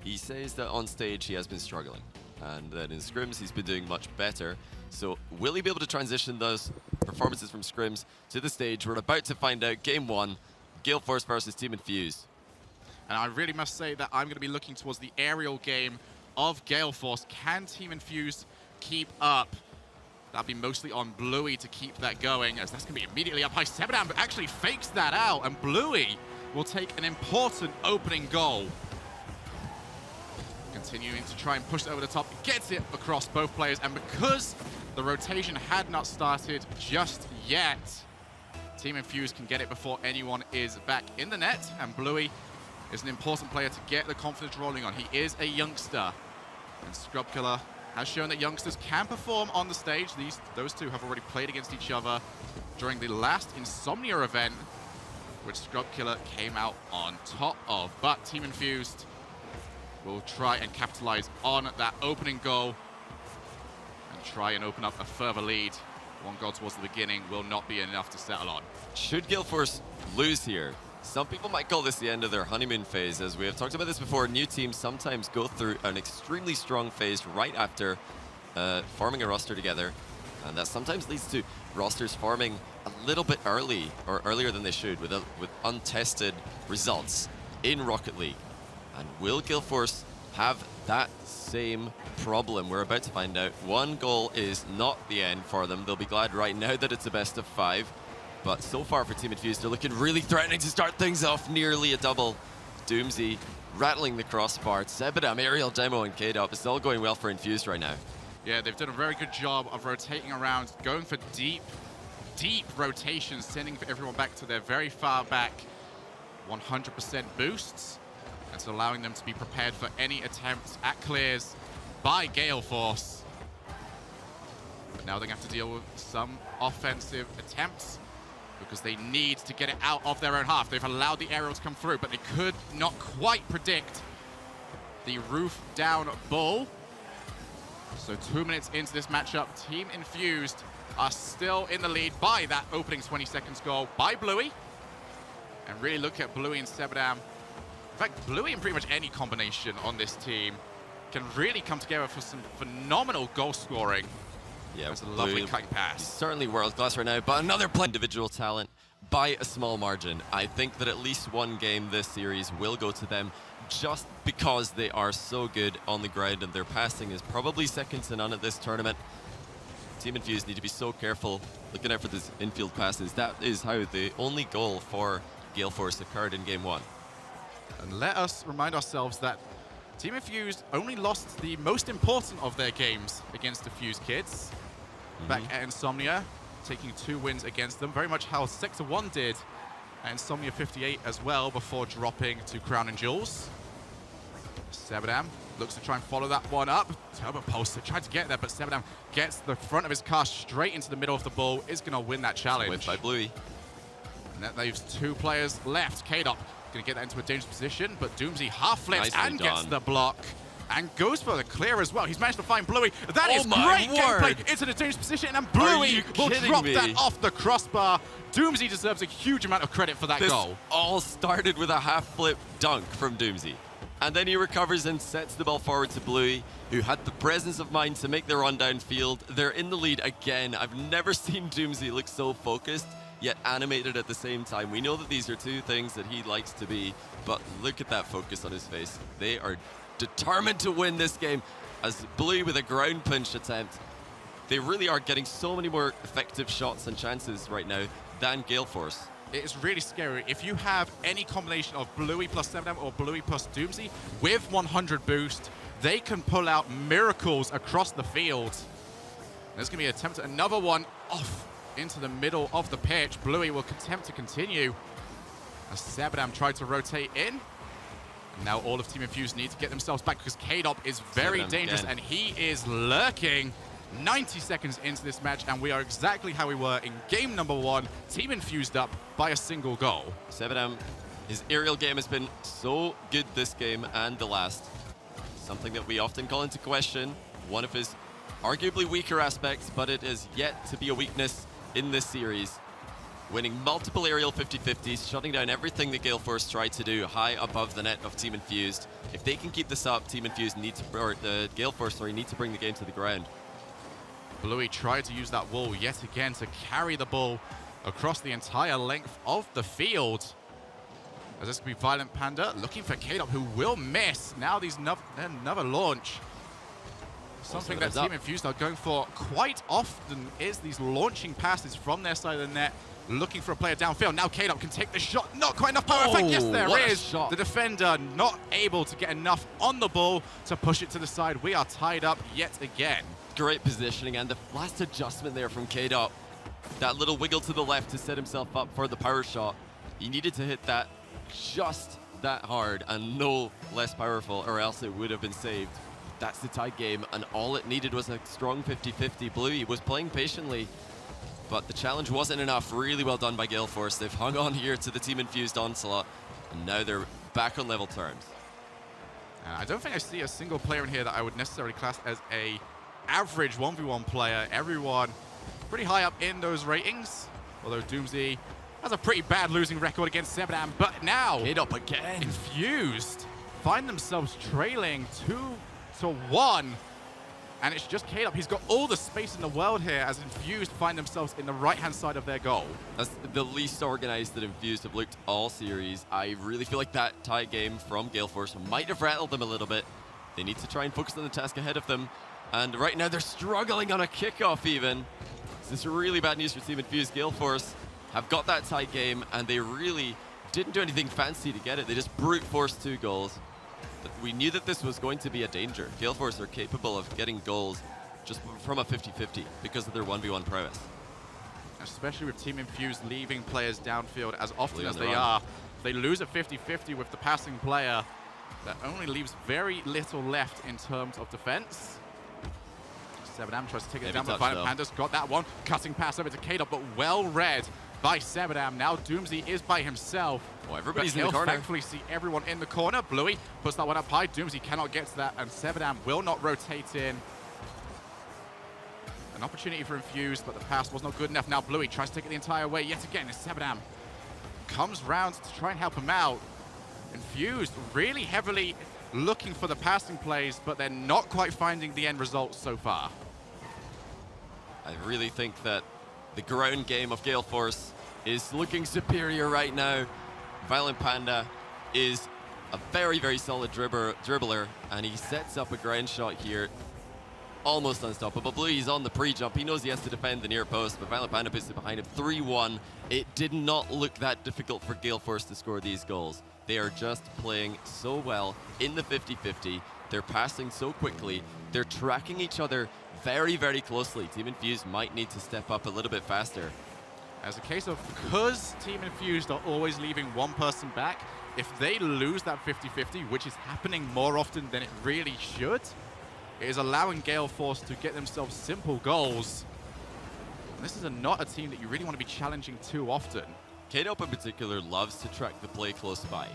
he says that on stage he has been struggling, and that in scrims he's been doing much better. So will he be able to transition those performances from scrims to the stage? We're about to find out. Game 1, Gale Force versus Team Infused. And I really must say that I'm going to be looking towards the aerial game of Gale Force. Can Team Infused keep up? That'll be mostly on Bluey to keep that going, as that's going to be immediately up high. Sebadam actually fakes that out, and Bluey will take an important opening goal. Continuing to try and push it over the top, gets it across both players, and because the rotation had not started just yet, Team Infused can get it before anyone is back in the net, and Bluey is an important player to get the confidence rolling on. He is a youngster, and Scrubkiller has shown that youngsters can perform on the stage. Those two have already played against each other during the last Insomnia event, which Scrubkiller came out on top of. But Team Infused will try and capitalize on that opening goal and try and open up a further lead. One goal towards the beginning will not be enough to settle on. Should Gale Force lose here, some people might call this the end of their honeymoon phase. As we have talked about this before, new teams sometimes go through an extremely strong phase right after forming a roster together. And that sometimes leads to rosters forming a little bit early, or earlier than they should, with untested results in Rocket League. And will Gale Force have that same problem? We're about to find out. One goal is not the end for them. They'll be glad right now that it's a best of 5. But so far for Team Infused, they're looking really threatening to start things off. Nearly a double. Doomsy rattling the crossbar. Sebadam, aerial demo, and K-Dop. It's all going well for Infused right now. Yeah, they've done a very good job of rotating around, going for deep rotations, sending everyone back to their very far back 100% boosts. And so allowing them to be prepared for any attempts at clears by Gale Force. But now they have to deal with some offensive attempts because they need to get it out of their own half. They've allowed the aerial to come through, but they could not quite predict the roof down bull. So 2 minutes into this matchup, Team Infused are still in the lead by that opening 20 seconds goal by Bluey. And really look at Bluey and Sebadam. In fact, Bluey and pretty much any combination on this team can really come together for some phenomenal goal scoring. Yeah, it's a lovely cutting pass. He's certainly world class right now, but another individual talent by a small margin. I think that at least one game this series will go to them just because they are so good on the ground, and their passing is probably second to none at this tournament. Team Infused need to be so careful looking out for these infield passes. That is how the only goal for Gale Force occurred in Game 1. And let us remind ourselves that Team Infused only lost the most important of their games against the Fused Kids back at Insomnia, taking 2 wins against them, very much how Sector 1 did at Insomnia 58 as well, before dropping to Crown and Jewels. Sebadam looks to try and follow that one up. Turbo Pulse tried to get there, but Sebadam gets the front of his car straight into the middle of the ball, is going to win that challenge. Win by Bluey. And that leaves 2 players left. K-Dop going to get that into a dangerous position, but Doomsy half flips and gets the block and goes for the clear as well. He's managed to find Bluey. That is great gameplay into the dangerous position, and Bluey will drop that off the crossbar. Doomsy deserves a huge amount of credit for that goal. This all started with a half flip dunk from Doomsy. And then he recovers and sets the ball forward to Bluey, who had the presence of mind to make the run downfield. They're in the lead again. I've never seen Doomsy look so focused, yet animated at the same time. We know that these are 2 things that he likes to be, but look at that focus on his face. They are determined to win this game. As Bluey with a ground punch attempt, they really are getting so many more effective shots and chances right now than Gale Force. It is really scary. If you have any combination of Bluey plus Sebadam or Bluey plus Doomsy with 100 boost, they can pull out miracles across the field. There's going to be an attempt at another one off into the middle of the pitch. Bluey will attempt to continue as Sebadam tried to rotate in. And now all of Team Infused need to get themselves back because K-Dop is very dangerous and he is lurking. 90 seconds into this match, and we are exactly how we were in game number 1. Team Infused up by a single goal. Sebadam, his aerial game has been so good this game and the last. Something that we often call into question. One of his arguably weaker aspects, but it is yet to be a weakness in this series. winning multiple aerial 50-50s, shutting down everything that Gale Force tried to do high above the net of Team Infused. If they can keep this up, Team Infused need to, or Gale Force, sorry, need to bring the game to the ground. Bluey tried to use that wall yet again to carry the ball across the entire length of the field. As this could be Violent Panda looking for K-Dop, who will miss. Now there's another launch. Something that Team Infused are going for quite often is these launching passes from their side of the net, looking for a player downfield. Now K-Dop can take the shot. Not quite enough power. In fact, yes, there is. The defender not able to get enough on the ball to push it to the side. We are tied up yet again. Great positioning, and the last adjustment there from K-Dop. That little wiggle to the left to set himself up for the power shot. He needed to hit that just that hard and no less powerful, or else it would have been saved. That's the tied game, and all it needed was a strong 50-50. Bluey was playing patiently, but the challenge wasn't enough. Really well done by Gale Force. They've hung on here to the Team Infused onslaught, and now they're back on level terms. I don't think I see a single player in here that I would necessarily class as a average 1v1 player. Everyone pretty high up in those ratings, although Doomsy has a pretty bad losing record against Sebadam. But now K-Dop again. Infused find themselves trailing 2-1, and it's just K-Dop. He's got all the space in the world here as Infused find themselves in the right-hand side of their goal. That's the least organized that Infused have looked all series. I really feel like that tie game from Gale Force might have rattled them a little bit. They need to try and focus on the task ahead of them. And right now they're struggling on a kickoff even. This is really bad news for Team Infused. Gale Force have got that tie game, and they really didn't do anything fancy to get it. They just brute forced 2 goals. But we knew that this was going to be a danger. Gale Force are capable of getting goals just from a 50-50 because of their 1v1 prowess. Especially with Team Infused leaving players downfield as often as they are. If they lose a 50-50 with the passing player, that only leaves very little left in terms of defense. Sebadam tries to take it down, but Violent Panda's got that one. Cutting pass over to K-Dop, but well read by Sebadam. Now Doomsy is by himself. Oh, everybody's in the corner. Thankfully see everyone in the corner. Bluey puts that one up high. Doomsy cannot get to that, and Sebadam will not rotate in. An opportunity for Infused, but the pass was not good enough. Now Bluey tries to take it the entire way yet again as Sebadam comes round to try and help him out. Infused really heavily looking for the passing plays, but they're not quite finding the end result so far. I really think that the ground game of Gale Force is looking superior right now. Violent Panda is a very, very solid dribbler, and he sets up a ground shot here. Almost unstoppable. Bluey's on the pre-jump. He knows he has to defend the near post, but Violent Panda puts it behind him. 3-1. It did not look that difficult for Gale Force to score these goals. They are just playing so well in the 50-50. They're passing so quickly. They're tracking each other very, very closely. Team Infused might need to step up a little bit faster. As a case of, because Team Infused are always leaving one person back, if they lose that 50-50, which is happening more often than it really should, it is allowing Gale Force to get themselves simple goals. And this is not a team that you really want to be challenging too often. K-Dop in particular loves to track the play close by.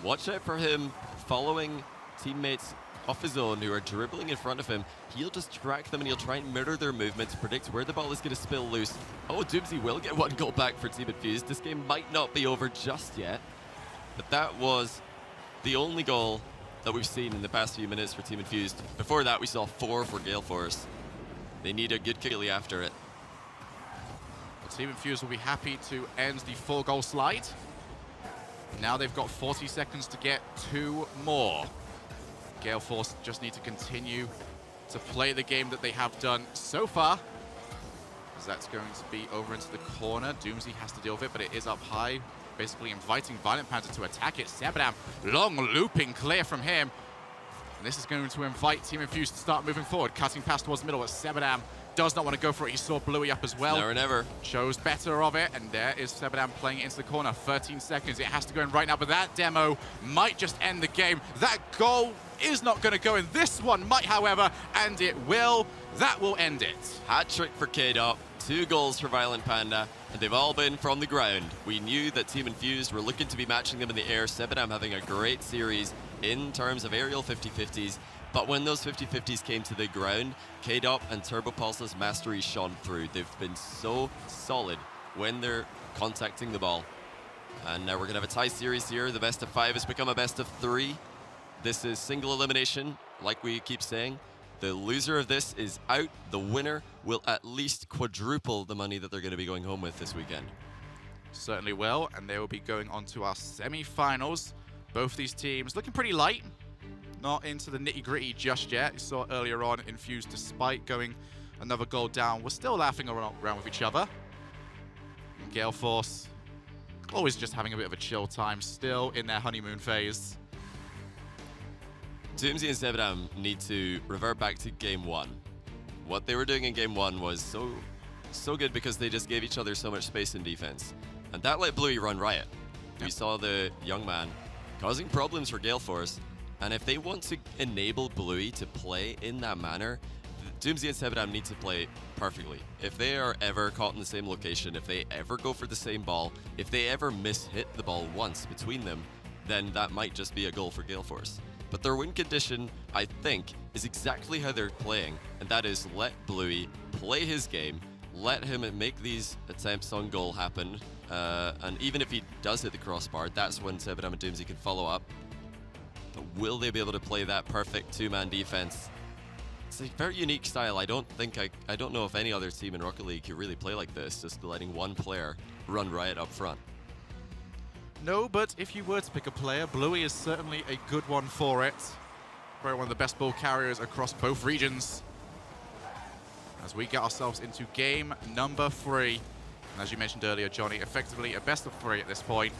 Watch out for him following teammates off his own who are dribbling in front of him. He'll just track them and he'll try and mirror their movements, predict where the ball is going to spill loose. Oh, Doomsy will get 1 goal back for Team Infused. This game might not be over just yet, but that was the only goal that we've seen in the past few minutes for Team Infused. Before that, we saw 4 for Gale Force. They need a good kick after it. Team Infused will be happy to end the 4-goal slide. Now they've got 40 seconds to get 2 more. Gale Force just need to continue to play the game that they have done so far. As that's going to be over into the corner. Doomsy has to deal with it, but it is up high, basically inviting Violent Panda to attack it. Sebadam, long looping clear from him. And this is going to invite Team Infused to start moving forward, cutting past towards the middle, but Sebadam does not want to go for it. He saw Bluey up as well. Never, never. Chose better of it, and there is Sebadam playing it into the corner. 13 seconds. It has to go in right now, but that demo might just end the game. That goal is not going to go in. This one might, however, and it will. That will end it. Hat trick for K-Dop. 2 goals for Violent Panda, and they've all been from the ground. We knew that Team Infused were looking to be matching them in the air. Sebadam having a great series in terms of aerial 50-50s. But when those 50-50s came to the ground, K-Dop and Turbo Pulse's mastery shone through. They've been so solid when they're contacting the ball. And now we're going to have a tie series here. The best of 5 has become a best of 3. This is single elimination, like we keep saying. The loser of this is out. The winner will at least quadruple the money that they're going to be going home with this weekend. Certainly will, and they will be going on to our semi-finals. Both these teams looking pretty light, not into the nitty-gritty just yet. You saw earlier on, Infused, despite going another goal down, was still laughing around with each other. And Gale Force, always just having a bit of a chill time, still in their honeymoon phase. Doomsy and Sebadam need to revert back to game 1. What they were doing in game 1 was so good because they just gave each other so much space in defense. And that let Bluey run riot. Yep. We saw the young man causing problems for Gale Force. And if they want to enable Bluey to play in that manner, Doomsy and Sebadam need to play perfectly. If they are ever caught in the same location, if they ever go for the same ball, if they ever miss-hit the ball once between them, then that might just be a goal for Gale Force. But their win condition, I think, is exactly how they're playing, and that is let Bluey play his game, let him make these attempts on goal happen, and even if he does hit the crossbar, that's when Sebadam and Doomsy can follow up. But will they be able to play that perfect two-man defense? It's a very unique style. I don't know if any other team in Rocket League could really play like this, just letting one player run riot up front. No, but if you were to pick a player, Bluey is certainly a good one for it. Probably one of the best ball carriers across both regions. As we get ourselves into game number 3. And as you mentioned earlier, Johnny, effectively a best of 3 at this point.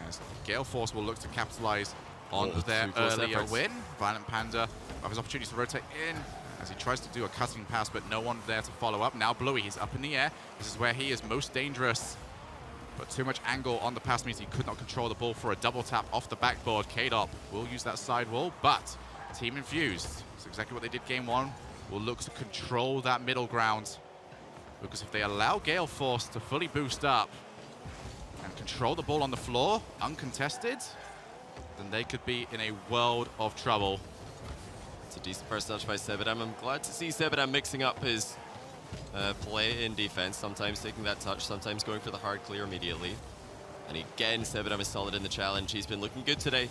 As Gale Force will look to capitalize on their earlier win. Violent Panda have his opportunity to rotate in as he tries to do a cutting pass, but no one there to follow up. Now Bluey, he's up in the air. This is where he is most dangerous. But too much angle on the pass means he could not control the ball for a double tap off the backboard. K-Dop will use that side wall, but Team Infused, it's exactly what they did game 1, will look to control that middle ground. Because if they allow Gale Force to fully boost up and control the ball on the floor, uncontested, then they could be in a world of trouble. It's a decent first touch by Sebadam. I'm glad to see Sebadam mixing up his play in defense, sometimes taking that touch, sometimes going for the hard clear immediately. And again, Sebadam is solid in the challenge. He's been looking good today.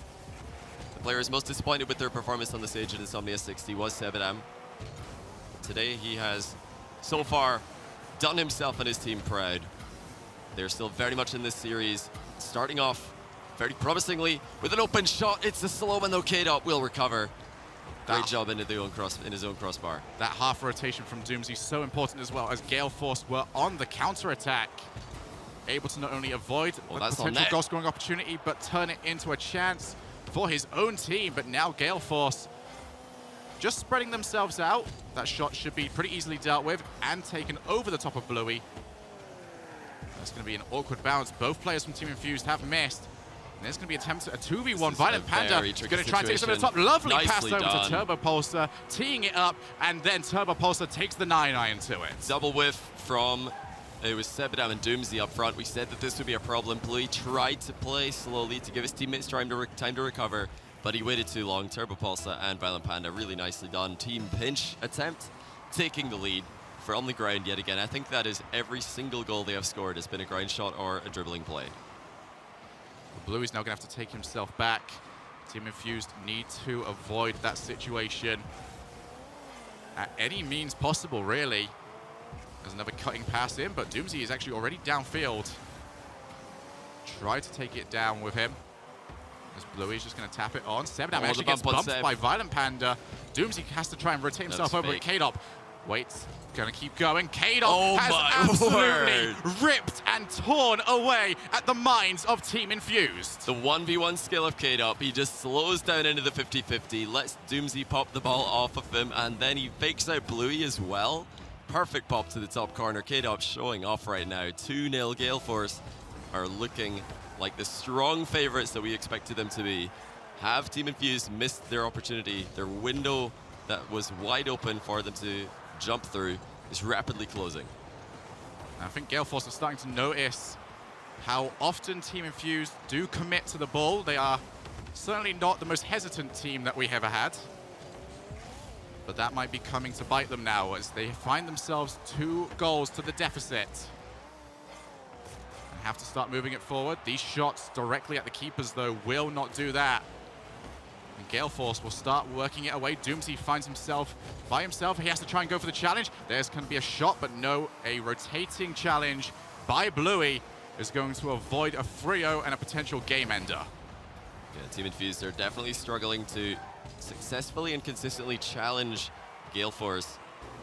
The player is most disappointed with their performance on the stage at Insomnia 60 was Sebadam. Today he has, so far, done himself and his team proud. They're still very much in this series, starting off very promisingly with an open shot. It's the slow one though. K-Dop will recover. Great job in his own crossbar. That half rotation from Doomsy so important as well, as Gale Force were on the counter attack, able to not only avoid a potential goal scoring opportunity, but turn it into a chance for his own team. But now Gale Force just spreading themselves out. That shot should be pretty easily dealt with and taken over the top of Bluey. That's going to be an awkward bounce. Both players from Team Infused have missed. And there's going to be a 2v1. Violent Panda is going to try and take some of the top. Lovely pass over to Turbo Pulsar, teeing it up, and then Turbo Pulsar takes the 9-iron to it. Double whiff from, it was Sebadam and Doomsy up front. We said that this would be a problem. Bluey tried to play slowly to give his teammates time to recover, but he waited too long. Turbo Pulsar and Violent Panda, really nicely done. Team pinch attempt, taking the lead from the ground yet again. I think that is every single goal they have scored has been a ground shot or a dribbling play. Bluey's now going to have to take himself back. Team Infused need to avoid that situation at any means possible, really. There's another cutting pass in, but Doomsy is actually already downfield. Try to take it down with him. As Bluey's just going to tap it on. Sebadam actually gets bumped by Violent Panda. Doomsy has to try and rotate himself over at K-Dop. Waits, gonna keep going. K-Dop has absolutely ripped and torn away at the minds of Team Infused. The 1v1 skill of K-Dop, he just slows down into the 50-50, lets Doomsy pop the ball off of him, and then he fakes out Bluey as well. Perfect pop to the top corner. K-Dop showing off right now. 2-0 Gale Force are looking like the strong favorites that we expected them to be. Have Team Infused missed their opportunity? Their window that was wide open for them to jump through is rapidly closing. I think Gale Force are starting to notice how often Team Infused do commit to the ball. They are certainly not the most hesitant team that we ever had. but that might be coming to bite them now as they find themselves 2 goals to the deficit. They have to start moving it forward. These shots directly at the keepers, though, will not do that. And Gale Force will start working it away. doomsy finds himself by himself. He has to try and go for the challenge. There's going to be a shot, but no, a rotating challenge by Bluey is going to avoid a 3-0 and a potential game ender. Yeah, Team Infused are definitely struggling to successfully and consistently challenge Gale Force.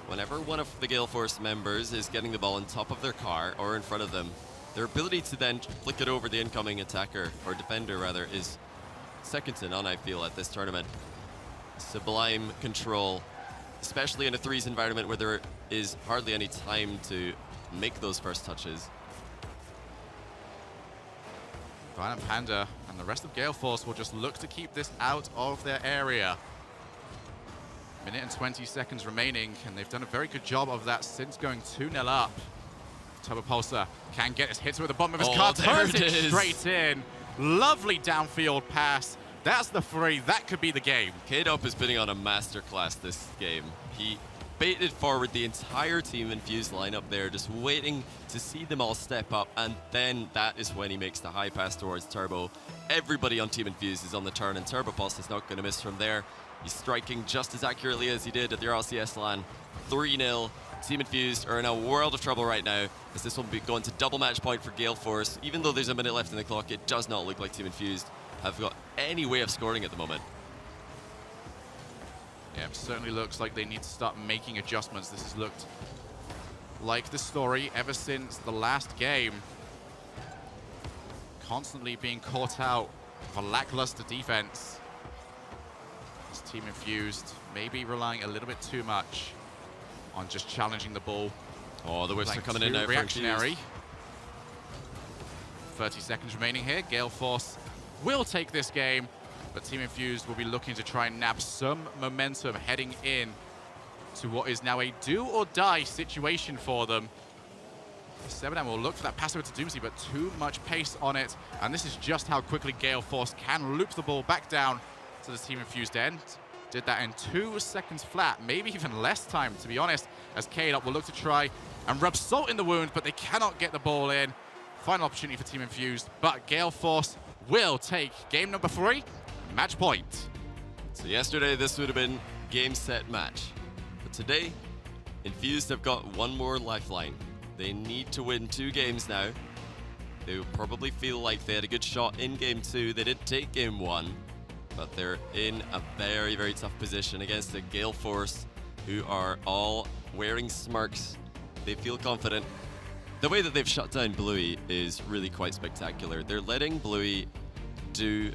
Whenever one of the Gale Force members is getting the ball on top of their car or in front of them, their ability to then flick it over the incoming attacker, or defender rather, is second to none, I feel, at this tournament. Sublime control, especially in a threes environment where there is hardly any time to make those first touches. Violent Panda and the rest of Gale Force will just look to keep this out of their area. Minute and 20 seconds remaining, and they've done a very good job of that since going 2-0 up. TheLlamaSir can get his hits with the bottom of his car, turns it straight in. Lovely downfield pass. That's the 3. That could be the game. K-Dop is putting on a masterclass this game. He baited forward the entire Team Infused lineup there, just waiting to see them all step up, and then that is when he makes the high pass towards Turbo. Everybody on Team Infused is on the turn, and Turbo Pulse is not going to miss from there. He's striking just as accurately as he did at the RLCS LAN. 3-0. Team Infused are in a world of trouble right now, as this will be going to double match point for Gale Force. Even though there's a minute left in the clock, it does not look like Team Infused have got any way of scoring at the moment. Yeah, it certainly looks like they need to start making adjustments. This has looked like the story ever since the last game. Constantly being caught out for lackluster defense. This Team Infused maybe relying a little bit too much on just challenging the ball. Oh, the whiffs are coming in now. Reactionary. 30 seconds remaining here. Gale Force will take this game, but Team Infused will be looking to try and nab some momentum heading in to what is now a do-or-die situation for them. 7M will look for that pass over to doomsy, but too much pace on it, and this is just how quickly Gale Force can loop the ball back down to the Team Infused end. Did that in 2 seconds flat, maybe even less time, to be honest, as K-Dop will look to try and rub salt in the wound, but they cannot get the ball in. Final opportunity for Team Infused, but Gale Force will take game number 3, match point. So yesterday this would have been game, set, match. But today, Infused have got one more lifeline. They need to win 2 games now. They will probably feel like they had a good shot in game 2. They did take game 1, but they're in a very, very tough position against a Gale Force who are all wearing smirks. They feel confident. The way that they've shut down Bluey is really quite spectacular. They're letting Bluey do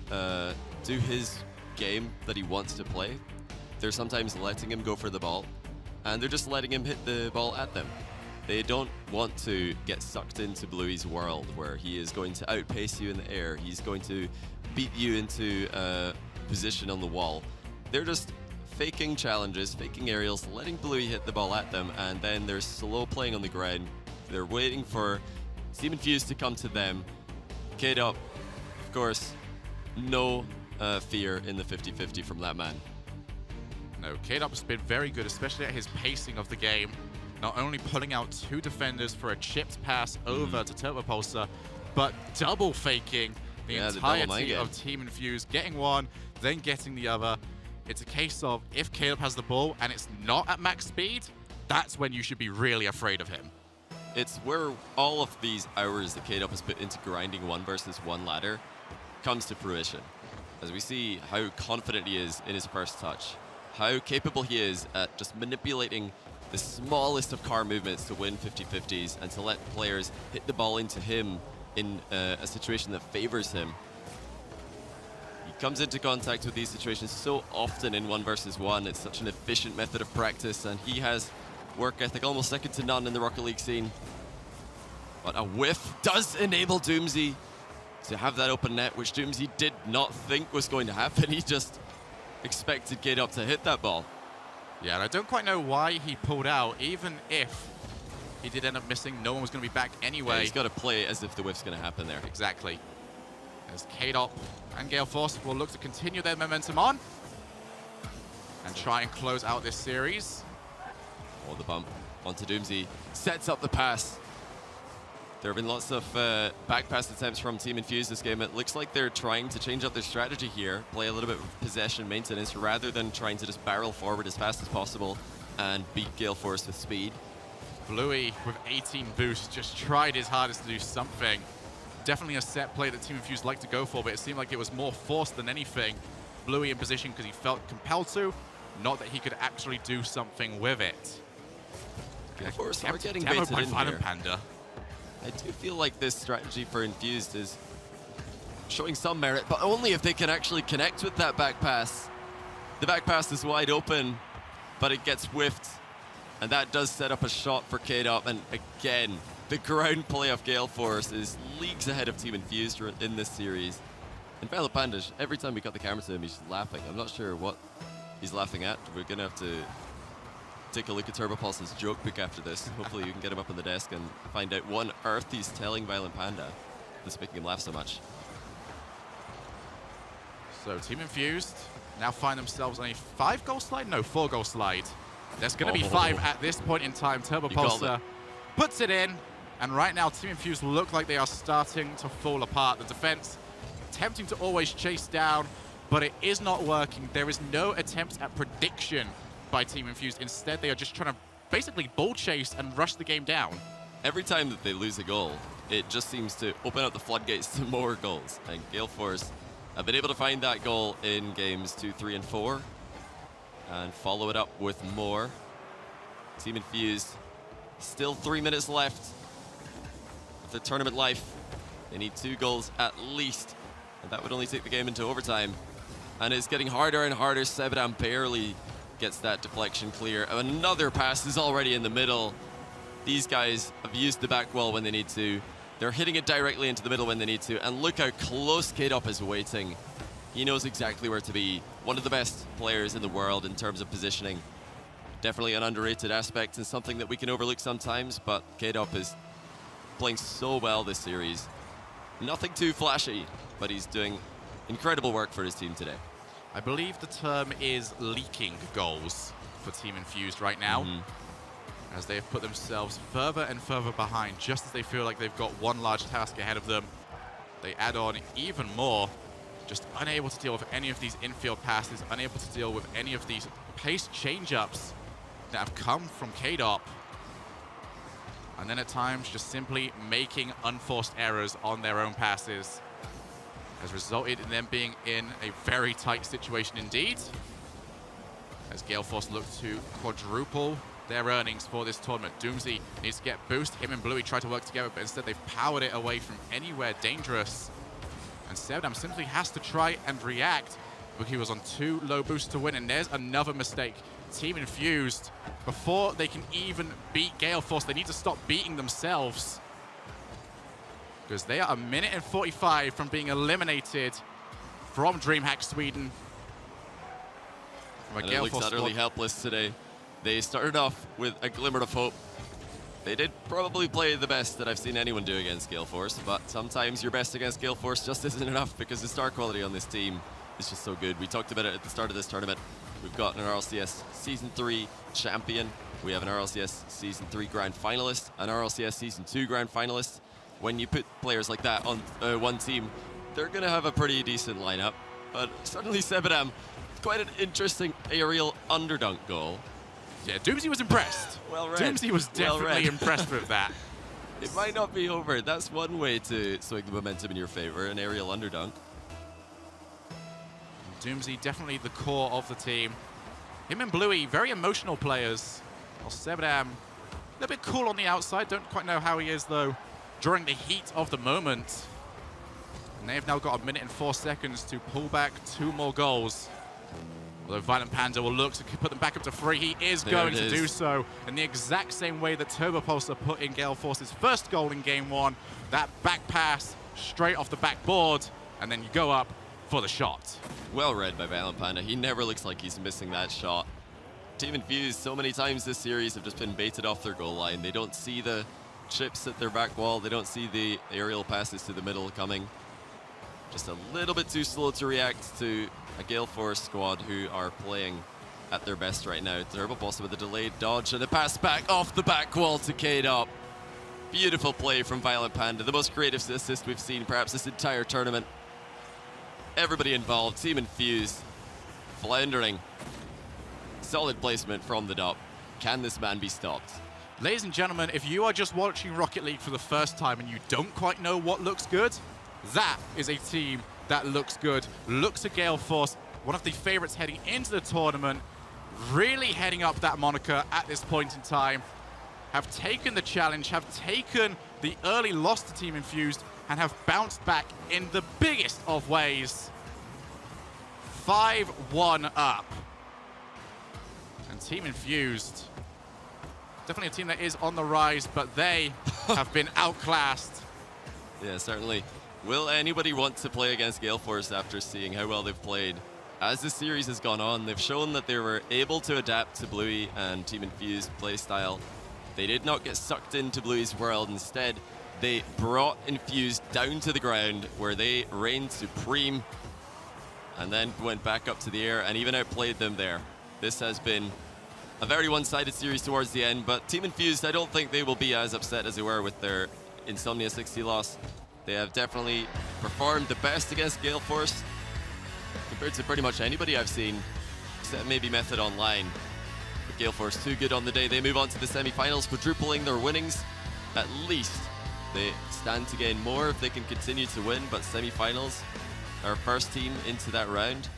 his game that he wants to play. They're sometimes letting him go for the ball, and they're just letting him hit the ball at them. They don't want to get sucked into Bluey's world where he is going to outpace you in the air. He's going to beat you into a position on the wall. They're just faking challenges, faking aerials, letting Bluey hit the ball at them, and then they're slow playing on the ground. They're waiting for Team Infused to come to them. K-Dop, of course, no fear in the 50-50 from that man. No, K-Dop has been very good, especially at his pacing of the game. Not only pulling out 2 defenders for a chipped pass over to TheLlamaSir, but double faking the entirety of Team Infused, getting one, then getting the other. It's a case of if K-Dop has the ball and it's not at max speed, that's when you should be really afraid of him. It's where all of these hours that K-Dop has put into grinding 1 versus 1 ladder comes to fruition. As we see how confident he is in his first touch, how capable he is at just manipulating the smallest of car movements to win 50-50s and to let players hit the ball into him in a situation that favors him. He comes into contact with these situations so often in 1 versus 1. It's such an efficient method of practice, and he has work ethic almost second to none in the Rocket League scene. But a whiff does enable doomsy to have that open net, which doomsy did not think was going to happen. He just expected K-Dop to hit that ball. Yeah, and I don't quite know why he pulled out. Even if he did end up missing, no one was going to be back anyway. Yeah, he's got to play as if the whiff's going to happen there. Exactly. As K-Dop and Gale Force will look to continue their momentum on. and try and close out this series. Oh, the bump onto Doomsy. Sets up the pass. There have been lots of back pass attempts from Team Infused this game. It looks like they're trying to change up their strategy here, play a little bit of possession maintenance rather than trying to just barrel forward as fast as possible and beat Gale Force with speed. Bluey with 18 boosts just tried his hardest to do something. Definitely a set play that Team Infused like to go for, but it seemed like it was more forced than anything. Bluey in position because he felt compelled to, not that he could actually do something with it. Gale Force are getting Demoed baited by in Violent here. Panda. I do feel like this strategy for Infused is showing some merit, but only if they can actually connect with that back pass. The back pass is wide open, but it gets whiffed, and that does set up a shot for K-Dop. And again, the ground play of Gale Force is leagues ahead of Team Infused in this series. And Violent Panda, every time we got the camera to him, he's laughing. I'm not sure what he's laughing at. We're going to have to take a look at Turbo Pulse's joke book after this. Hopefully you can get him up on the desk and find out what on earth he's telling Violent Panda that's making him laugh so much. So Team Infused now find themselves on a 5-goal slide? No, 4-goal slide. There's going to be 5 at this point in time. Turbo Pulsar puts it in, and right now Team Infused look like they are starting to fall apart. The defense attempting to always chase down, but it is not working. There is no attempt at prediction by Team Infused. Instead, they are just trying to basically ball chase and rush the game down. Every time that they lose a goal, it just seems to open up the floodgates to more goals. And Gale Force have been able to find that goal in games 2, 3, and 4 and follow it up with more. Team Infused, still 3 minutes left of the tournament life. They need 2 goals at least, and that would only take the game into overtime. And it's getting harder and harder. Sebadam barely gets that deflection clear. Another pass is already in the middle. These guys have used the back wall when they need to. They're hitting it directly into the middle when they need to. And look how close K-Dop is waiting. He knows exactly where to be. One of the best players in the world in terms of positioning. Definitely an underrated aspect and something that we can overlook sometimes, but K-Dop is playing so well this series. Nothing too flashy, but he's doing incredible work for his team today. I believe the term is leaking goals for Team Infused right now, as they have put themselves further and further behind, just as they feel like they've got one large task ahead of them. They add on even more, just unable to deal with any of these infield passes, unable to deal with any of these pace change-ups that have come from K-Dop. And then at times, just simply making unforced errors on their own passes has resulted in them being in a very tight situation indeed, as Gale Force look to quadruple their earnings for this tournament. Doomsy needs to get boost. Him and Bluey try to work together, but instead they've powered it away from anywhere dangerous. And Sebadam simply has to try and react, but he was on 2 low boosts to win, and there's another mistake. Team Infused, before they can even beat Gale Force, they need to stop beating themselves, because they are a minute and 45 from being eliminated from DreamHack Sweden. And it looks utterly helpless today. They started off with a glimmer of hope. They did probably play the best that I've seen anyone do against Gale Force, but sometimes your best against Gale Force just isn't enough because the star quality on this team is just so good. We talked about it at the start of this tournament. We've got an RLCS Season 3 champion. We have an RLCS Season 3 grand finalist, an RLCS Season 2 grand finalist. When you put players like that on one team, they're going to have a pretty decent lineup. But suddenly Sebadam, quite an interesting aerial underdunk goal. Yeah, Doomsy was impressed. Well read. Doomsy was definitely impressed with that. It might not be over. That's one way to swing the momentum in your favor, an aerial underdunk. Doomsy definitely the core of the team. Him and Bluey, very emotional players. While Sebadam, a little bit cool on the outside. Don't quite know how he is, though, during the heat of the moment. And they've now got a minute and 4 seconds to pull back 2 more goals. Although Violent Panda will look to put them back up to 3. He is going to do so in the exact same way that Turbo Pulsar put in Gale Force's first goal in Game 1. That back pass straight off the backboard, and then you go up for the shot. Well read by Violent Panda. He never looks like he's missing that shot. Team Infused so many times this series have just been baited off their goal line. They don't see the chips at their back wall. They don't see the aerial passes to the middle coming. Just a little bit too slow to react to a Gale Force squad who are playing at their best right now. Turbo Boss with a delayed dodge and a pass back off the back wall to K-Dop. Beautiful play from Violent Panda, the most creative assist we've seen perhaps this entire tournament. Everybody involved, Team Infused, floundering. Solid placement from the DOP. Can this man be stopped? Ladies and gentlemen, if you are just watching Rocket League for the first time and you don't quite know what looks good, that is a team that looks good. Looks at Gale Force, one of the favorites heading into the tournament, really heading up that moniker at this point in time. Have taken the challenge, have taken the early loss to Team Infused, and have bounced back in the biggest of ways. 5-1 up. And Team Infused, definitely a team that is on the rise, but they have been outclassed. Yeah, certainly. Will anybody want to play against Gale Force after seeing how well they've played? As the series has gone on, they've shown that they were able to adapt to Bluey and Team Infused playstyle. They did not get sucked into Bluey's world. Instead, they brought Infused down to the ground where they reigned supreme and then went back up to the air and even outplayed them there. This has been a very one-sided series towards the end, but Team Infused, I don't think they will be as upset as they were with their Insomnia 60 loss. They have definitely performed the best against Gale Force compared to pretty much anybody I've seen, except maybe Method Online. But Gale Force too good on the day. They move on to the semi-finals, quadrupling their winnings. At least they stand to gain more if they can continue to win, but semi-finals, our first team into that round.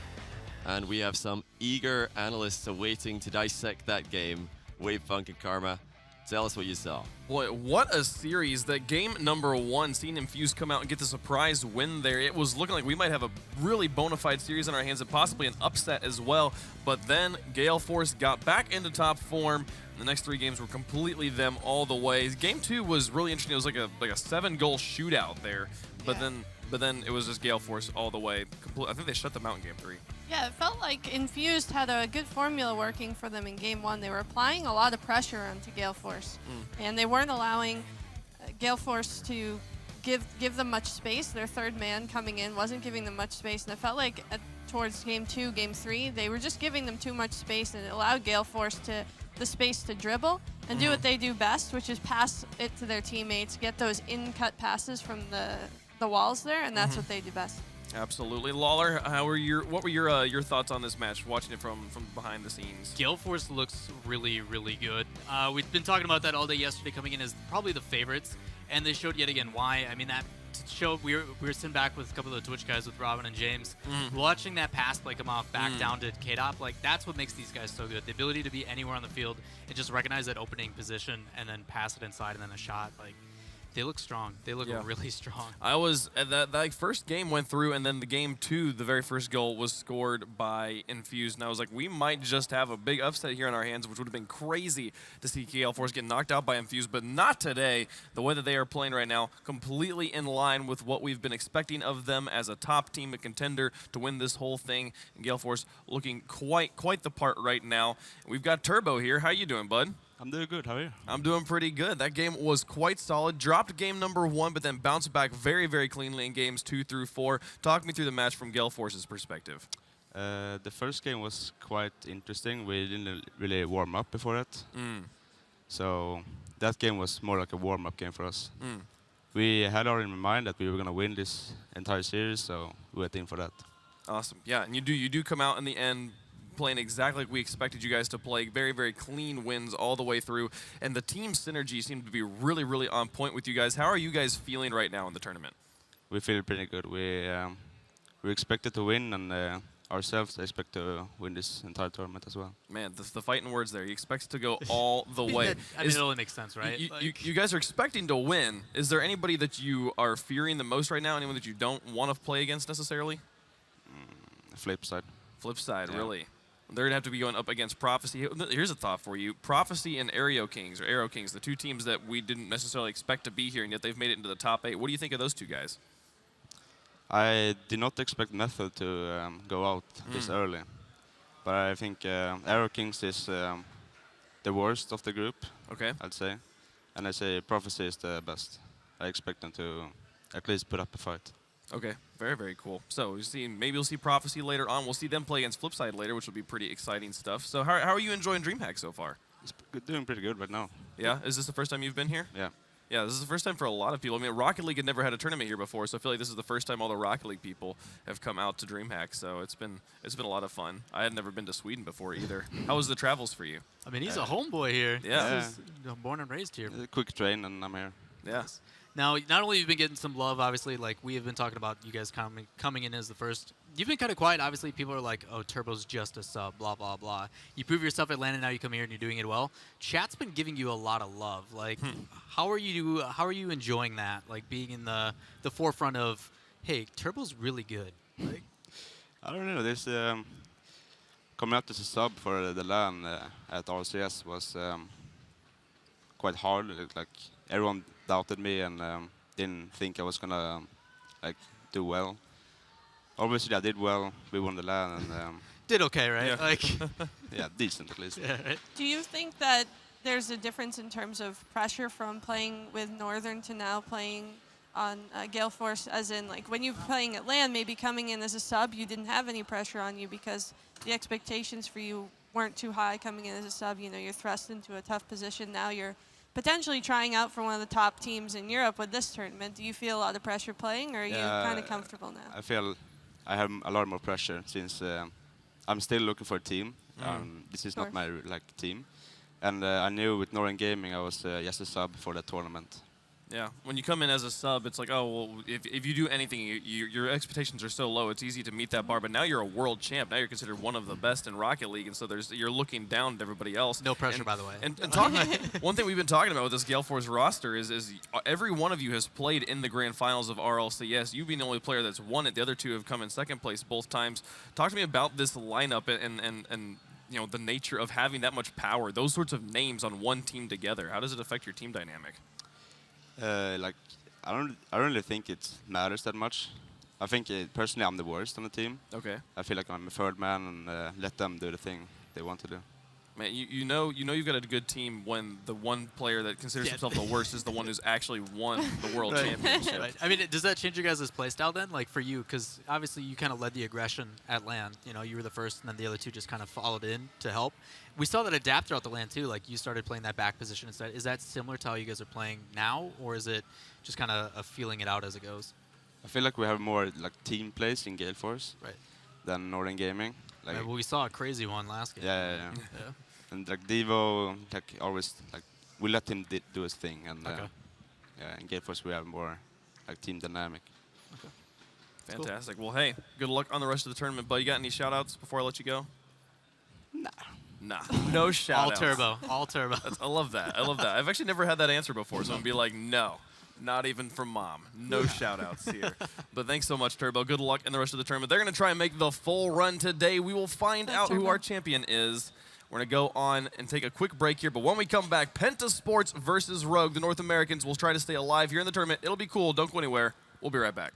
And we have some eager analysts awaiting to dissect that game. Wave Funk and Karma, tell us what you saw. Boy, what a series. That game number 1, seeing Infused come out and get the surprise win there. It was looking like we might have a really bona fide series on our hands and possibly an upset as well. But then Gale Force got back into top form. The next 3 games were completely them all the way. Game 2 was really interesting. It was like a 7-goal shootout there. But then it was just Gale Force all the way. I think they shut them out in game 3. Yeah, it felt like Infused had a good formula working for them in game 1. They were applying a lot of pressure onto Gale Force, and they weren't allowing Gale Force to give them much space. Their third man coming in wasn't giving them much space, and it felt like towards game 2, game 3, they were just giving them too much space, and it allowed Gale Force the space to dribble and do what they do best, which is pass it to their teammates, get those in-cut passes from the walls there, and that's what they do best. Absolutely. Lawler, what were your thoughts on this match, watching it from behind the scenes? Gale Force looks really, really good. We've been talking about that all day yesterday, coming in as probably the favorites, and they showed yet again why. I mean, that showed we were sitting back with a couple of the Twitch guys with Robin and James, watching that pass play come off back down to K-Dop. Like, that's what makes these guys so good. The ability to be anywhere on the field and just recognize that opening position and then pass it inside and then a shot. Like, they look strong. They look really strong. I was that first game went through, and then the game 2, the very first goal was scored by Infused, and I was like, we might just have a big upset here on our hands, which would have been crazy to see Gale Force get knocked out by Infused, but not today. The way that they are playing right now, completely in line with what we've been expecting of them as a top team, a contender to win this whole thing. And Gale Force looking quite the part right now. We've got Turbo here. How you doing, bud? I'm doing good. How are you? I'm doing pretty good. That game was quite solid. Dropped game number 1, but then bounced back very, very cleanly in games 2 through 4. Talk me through the match from Gale Force's perspective. The first game was quite interesting. We didn't really warm up before that. So that game was more like a warm-up game for us. We had already in mind that we were going to win this entire series, so we went in for that. Awesome. Yeah, and you do come out in the end playing exactly like we expected you guys to play. Very, very clean wins all the way through. And the team synergy seemed to be really, really on point with you guys. How are you guys feeling right now in the tournament? We feel pretty good. We expected to win, and ourselves expect to win this entire tournament as well. Man, the fighting words there. You expect to go all the way. I mean, it only makes sense, right? You guys are expecting to win. Is there anybody that you are fearing the most right now? Anyone that you don't want to play against necessarily? Flip side. Flip side, really? They're going to have to be going up against Prophecy. Here's a thought for you. Prophecy and Arrow Kings, the 2 teams that we didn't necessarily expect to be here, and yet they've made it into the top 8. What do you think of those 2 guys? I did not expect Method to go out this early. But I think Arrow Kings is the worst of the group, I'd say. And I say Prophecy is the best. I expect them to at least put up a fight. Okay, very, very cool. So maybe you'll see Prophecy later on. We'll see them play against Flipside later, which will be pretty exciting stuff. So how are you enjoying DreamHack so far? It's doing pretty good right now. Yeah? Is this the first time you've been here? Yeah. Yeah, this is the first time for a lot of people. I mean, Rocket League had never had a tournament here before, so I feel like this is the first time all the Rocket League people have come out to DreamHack. So it's been a lot of fun. I had never been to Sweden before either. How was the travels for you? I mean, he's a homeboy here. Yeah. He's born and raised here. A quick train and I'm here. Yes. Now, not only have you been getting some love, obviously, like we have been talking about you guys coming in as the first. You've been kind of quiet. Obviously, people are like, oh, Turbo's just a sub, blah, blah, blah. You prove yourself at LAN, and now you come here and you're doing it well. Chat's been giving you a lot of love. Like, how are you enjoying that? Like, being in the forefront of, hey, Turbo's really good. Like, I don't know. This coming out as a sub for the LAN at RCS was quite hard. Like everyone doubted me and didn't think I was gonna like do well. Obviously, I did well. We won the LAN and did okay, right? Yeah. Like, yeah, decent at least. yeah, right? Do you think that there's a difference in terms of pressure from playing with Northern to now playing on Gale Force, as in like when you were playing at LAN, maybe coming in as a sub, you didn't have any pressure on you because the expectations for you weren't too high coming in as a sub. You know, you're thrust into a tough position. Now you're potentially trying out for one of the top teams in Europe with this tournament. Do you feel a lot of pressure playing, or are you kind of comfortable now? I feel I have a lot more pressure since I'm still looking for a team. This is not my team, and I knew with Northern Gaming I was just a sub for that tournament. Yeah, when you come in as a sub, it's like, oh, well, if you do anything, your expectations are so low, it's easy to meet that bar. But now you're a world champ. Now you're considered one of the best in Rocket League, and so you're looking down to everybody else. No pressure, by the way. And talking, one thing we've been talking about with this Gale Force roster is every one of you has played in the grand finals of RLCS. You being the only player that's won it. The other two have come in second place both times. Talk to me about this lineup and you know, the nature of having that much power, those sorts of names on one team together. How does it affect your team dynamic? Like I don't really think it matters that much. I think personally I'm the worst on the team. Okay. I feel like I'm a third man and let them do the thing they want to do. Man, you know you've got a good team when the one player that considers himself the worst is the one who's actually won the world championship. Right. I mean, does that change your guys' playstyle then? Like for you, because obviously you kind of led the aggression at LAN. You know, you were the first, and then the other two just kind of followed in to help. We saw that adapt throughout the LAN too. Like you started playing that back position instead. Is that similar to how you guys are playing now, or is it just kind of feeling it out as it goes? I feel like we have more like team plays in Gale Force Right. than Northern Gaming. Like, Well, we saw a crazy one last game. yeah. Yeah. And like Devo, like always, like we let him do his thing, and Okay. yeah, in Gale Force we have more like team dynamic. Fantastic. Well, hey, good luck on the rest of the tournament. But you got any shout-outs before I let you go? Nah. No shout-outs. All turbo. I love that. I love that. I've actually never had that answer before, so I'm going to be like, no. Not even from Mom. No shout-outs here. But thanks so much, Turbo. Good luck in the rest of the tournament. They're going to try and make the full run today. We will find out who our champion is. We're going to go on and take a quick break here. But when we come back, Penta Sports versus Rogue. The North Americans will try to stay alive here in the tournament. It'll be cool. Don't go anywhere. We'll be right back.